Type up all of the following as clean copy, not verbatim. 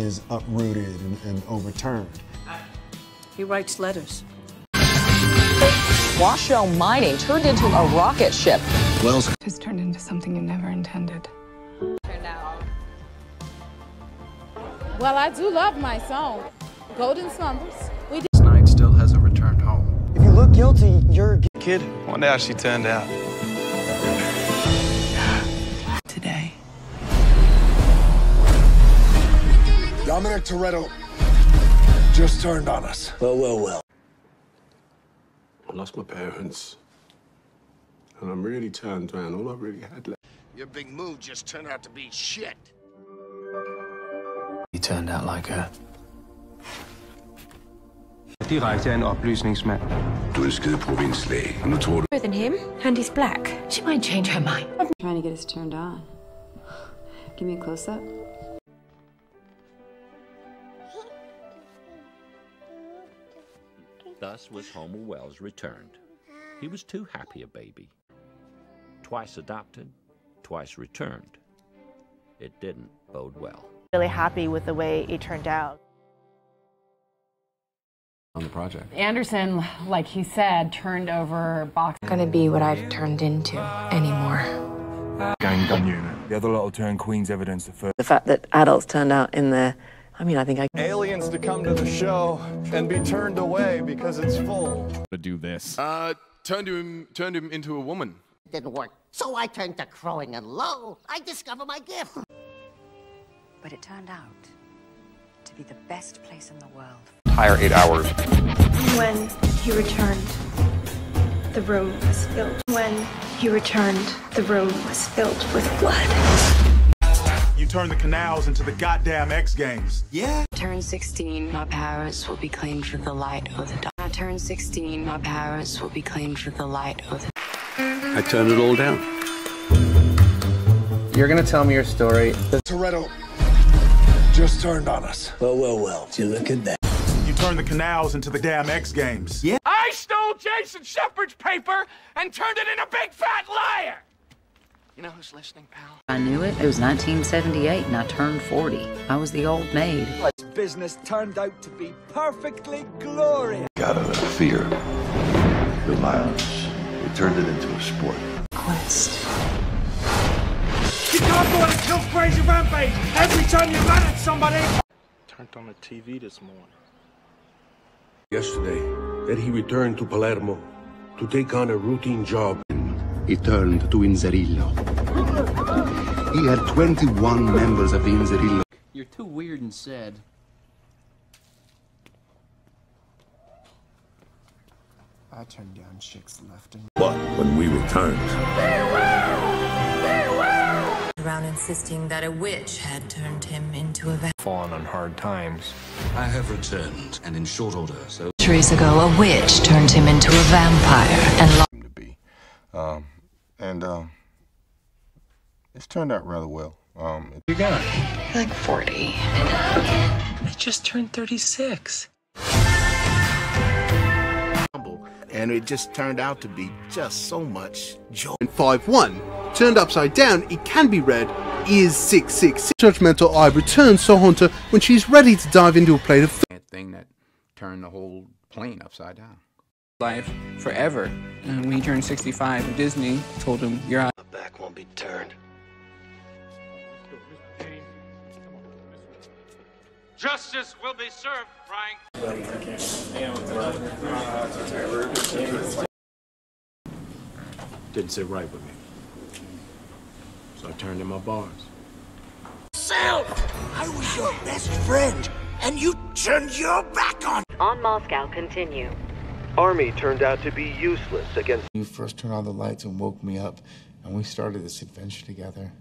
is uprooted and overturned. He writes letters. Washoe mining turned into a rocket ship. Wells has turned into something you never intended. Well, I do love my song, Golden Slumbers. This night still hasn't returned home. If you look guilty, you're a Kid, wonder how she turned out. Today. Dominic Toretto just turned on us. well. I lost my parents, and I'm really turned around. All I really had left. Your big move just turned out to be shit. He turned out like her. Direkte en oplysningsmand. Du elskede provinslæge, og nu tror du... Than him, and he's black. She might change her mind. Trying to get us turned on. Give me a close-up. Thus was Homer Wells returned. He was too happy a baby. Twice adopted, twice returned. It didn't bode well. Really happy with the way it turned out. On the project. Anderson, like he said, turned over box. Gonna be what I've turned into anymore. Gang gun unit. The other lot will turn Queen's evidence to first. The fact that adults turned out in there, I mean, I think I... Aliens to come to the show and be turned away because it's full. To do this. Turned him into a woman. Didn't work, so I turned to crowing, and lo, I discovered my gift. But it turned out to be the best place in the world. Entire 8 hours. When he returned, the room was filled. When he returned, the room was filled with blood. You turn the canals into the goddamn X Games. Yeah? Turn 16, my parents will be claimed for the light of the dark. I turn 16, my parents will be claimed for the light of the I turned it all down. You're gonna tell me your story. Toretto just turned on us. Well. You look at that. You turn the canals into the damn X Games. Yeah? I stole Jason Shepard's paper and turned it into a big fat liar! You know who's listening, pal? I knew it. It was 1978 and I turned 40. I was the old maid. This business turned out to be perfectly glorious. Got out of fear, the violence. We turned it into a sport. quest. You can't go on a kill crazy rampage every time you run at somebody! Turned on the TV this morning. Yesterday, that he returned to Palermo to take on a routine job. He turned to Inzerillo. He had 21 members of Inzerillo. You're too weird and sad. I turned down chicks left and But when we returned... Around insisting that a witch had turned him into a vampire. Fallen on hard times. I have returned, and in short order, so... Centuries ago, a witch turned him into a vampire and To be. It's turned out rather well. You got? Like 40. I just turned 36. And it just turned out to be just so much joy. 5-1. Turned upside down, it can be read, is 666. Judgmental Eye returns to haunt her when she's ready to dive into a plate of Thing that turned the whole plane upside down. Life forever. And when he turned 65, Disney told him, "You're out." My back won't be turned. Justice will be served, Frank. Didn't sit right with me. So I turned in my bars. Self! I was your best friend, and you turned your back on... On Moscow, continue. Army turned out to be useless against... You first turned on the lights and woke me up, and we started this adventure together.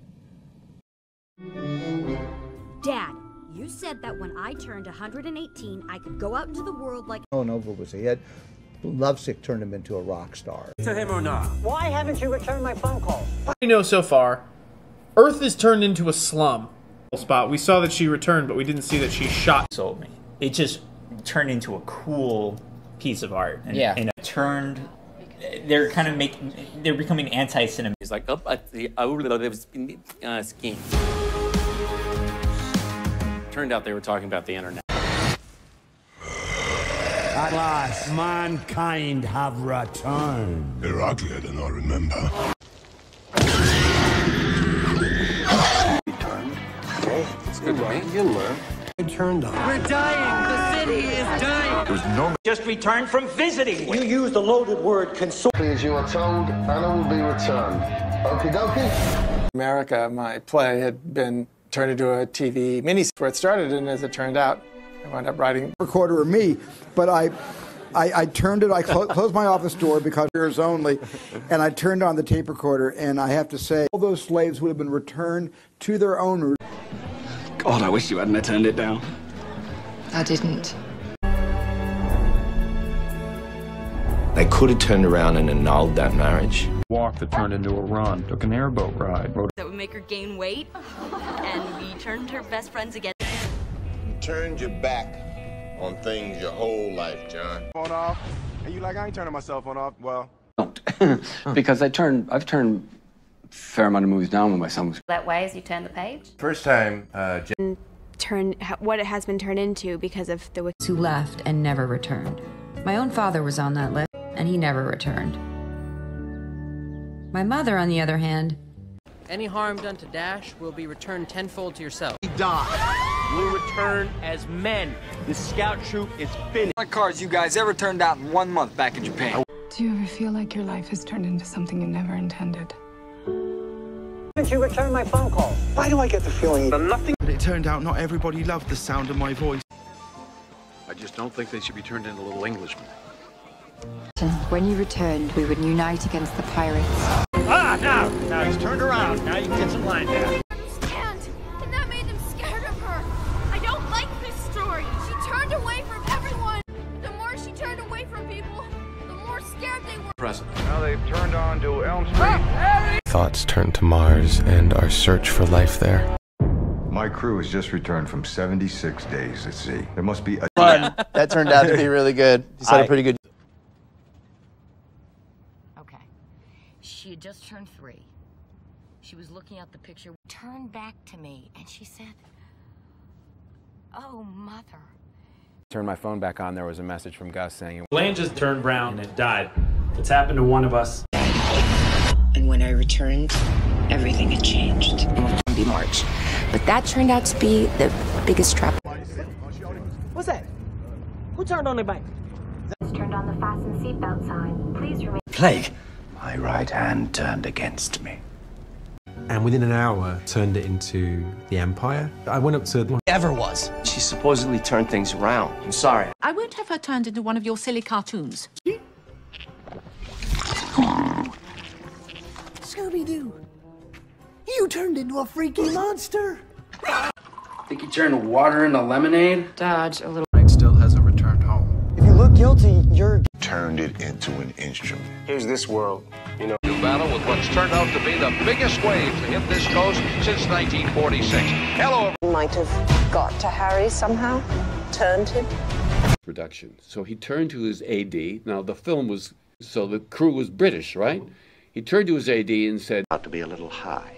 Dad, you said that when I turned 118, I could go out into the world like... Nova was ahead. Lovesick turned him into a rock star. To him or not? Why haven't you returned my phone call? We know so far, Earth is turned into a slum. Spot. We saw that she returned, but we didn't see that she shot. Sold me. It just turned into a cool piece of art. And, Yeah. And it turned. They're kind of they're becoming anti-cinema. It's like up at the skin. turned out they were talking about the internet. At last, mankind have returned. They're uglier than I remember. Returned. Okay, it's good to me. You learn. It turned on. We're dying. The city is dying. There's no. Just returned from visiting. You used the loaded word consort. As you are told, Anna will be returned. Okie dokie. America, my play, had been turned into a TV miniseries where it started, and as it turned out, I wound up writing. Recorder of me, but I turned it. I closed my office door because ears only, and I turned on the tape recorder. And I have to say, all those slaves would have been returned to their owners. God, I wish you hadn't turned it down. I didn't. They could have turned around and annulled that marriage. Walk that turned into a run, took an airboat ride. That would make her gain weight, and we turned her best friends again. You turned your back on things your whole life, John. On off, and you like, I ain't turning my cell phone off. Well, don't, because I've turned a fair amount of movies down when my son was. That way, as you turn the page. First time, what it has been turned into because of the who left and never returned. My own father was on that list, and he never returned. My mother, on the other hand. Any harm done to Dash will be returned tenfold to yourself. He died. We'll return as men. The scout troop is finished. What cars you guys ever turned out in 1 month back in Japan? Do you ever feel like your life has turned into something you never intended? Did you return my phone call? Why do I get the feeling that nothing... But it turned out not everybody loved the sound of my voice. I just don't think they should be turned into little Englishmen. When you returned, we would unite against the pirates. Ah, now he's turned around. Now you can get some line there. And that made them scared of her. I don't like this story. She turned away from everyone. The more she turned away from people, the more scared they were. President. Now they've turned on to Elm Street. Thoughts turned to Mars and our search for life there. My crew has just returned from 76 days at sea. There must be a... Fun. That turned out to be really good. You had a pretty good... Okay. She had just turned 3. She was looking at the picture, turned back to me, and she said, "Oh, Mother." Turned my phone back on, there was a message from Gus saying... Plane just turned brown and it died. It's happened to one of us. And when I returned, everything had changed. Be March. But that turned out to be the biggest trap. What's that? Who turned on the bike? Turned on the fasten seatbelt sign. Please remain. Plague. My right hand turned against me. And within an hour, turned it into the Empire. I went up to... Ever was. She supposedly turned things around. I'm sorry. I won't have her turned into one of your silly cartoons. Scooby-Doo. You turned into a freaky monster. Think you turned water into lemonade? Dodge a little. Still hasn't returned home. If you look guilty, you're... Turned it into an instrument. Here's this world, you know. To battle with what's turned out to be the biggest wave to hit this coast since 1946. Hello. Might have got to Harry somehow, turned him. Production. So he turned to his AD. Now the film was, so the crew was British, right? He turned to his AD and said, "Ought to be a little high."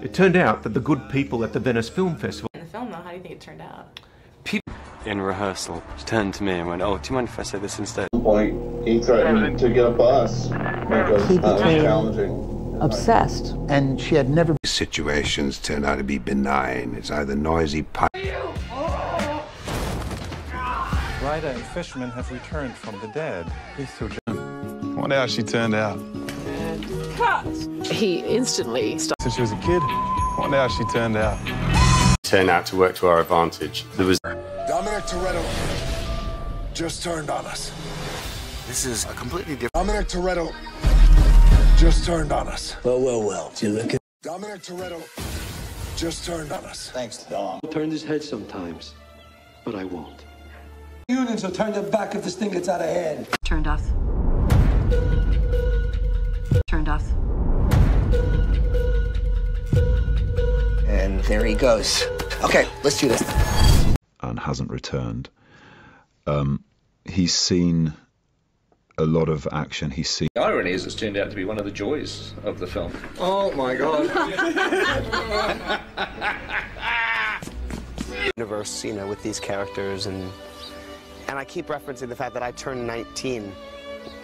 It turned out that the good people at the Venice Film Festival... In the film, though, how do you think it turned out? In rehearsal, she turned to me and went, "Oh, do you mind if I say this instead?" At one point, he threatened to get a bus because He became challenging. Obsessed. And she had never... Situations turn out to be benign. It's either noisy pipe... Ryder and Fishman have returned from the dead. Wonder how she turned out. He instantly stopped. Since she was a kid, wonder how she turned out. Turned out to work to our advantage. There was... Dominic Toretto just turned on us. This is a completely different... Dominic Toretto just turned on us. Well. You look at... Dominic Toretto just turned on us. Thanks, Dom. I'll turn his head sometimes, but I won't. Unions will turn their back if this thing gets out of hand. Turned off. Turned off. And there he goes. Okay, let's do this. And hasn't returned. He's seen a lot of action he's seen. The irony is it's turned out to be one of the joys of the film. Oh my god. Universe, you know, with these characters, and I keep referencing the fact that I turned 19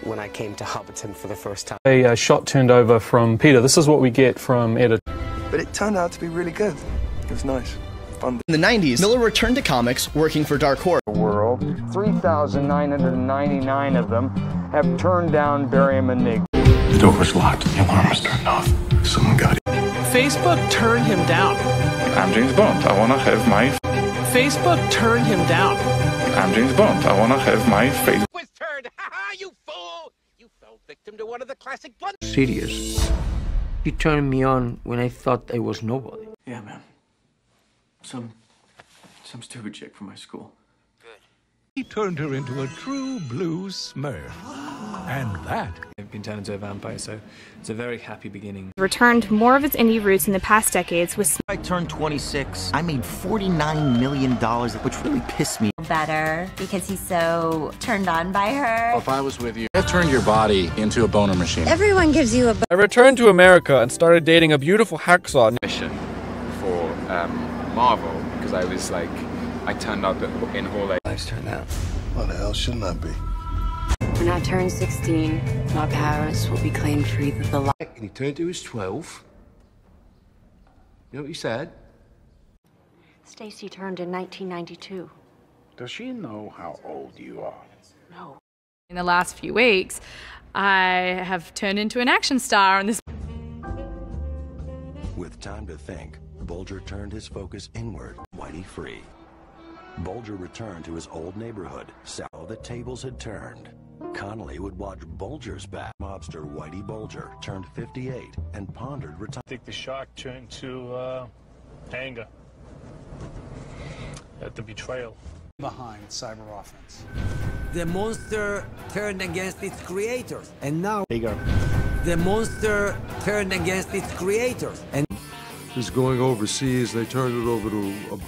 when I came to Hobbiton for the first time. A shot turned over from Peter. This is what we get from editor. But it turned out to be really good. It was nice. Fun. In the 90s, Miller returned to comics working for Dark Horse. World, 3,999 of them have turned down Barium Enigma. The door was locked. The alarm was turned off. Someone got it. Facebook turned him down. I'm James Bond. I wanna have my... Facebook turned him down. I'm James Bond. I wanna have my face... Was turned. Ha you fool! You fell victim to one of the classic blunders. Serious. You turned me on when I thought I was nobody. Yeah, man. Some stupid chick from my school. He turned her into a true blue Smurf. And that... I've been turned into a vampire, so it's a very happy beginning. Returned more of its indie roots in the past decades with... I turned 26. I made $49 million, which really pissed me. Better, because he's so turned on by her. If I was with you, I turned your body into a boner machine. Everyone gives you a... I returned to America and started dating a beautiful hacksaw. Mission for Marvel, because I was like, I turned up in Hall A. Lights turned out. What the hell shouldn't I be? When I turn 16, my parents will be claimed for either the life. And he turned to his 12. You know what he said? Stacy turned in 1992. Does she know how old you are? No. In the last few weeks, I have turned into an action star on this. With time to think, Bulger turned his focus inward. YoFreak. Bulger returned to his old neighborhood, saw the tables had turned. Connolly would watch Bulger's back. Mobster Whitey Bulger turned 58 and pondered retirement. I think the shock turned to anger at the betrayal. Behind cyber offense. The monster turned against its creators, and now bigger. The monster turned against its creators, and He's going overseas. They turned it over to a bank.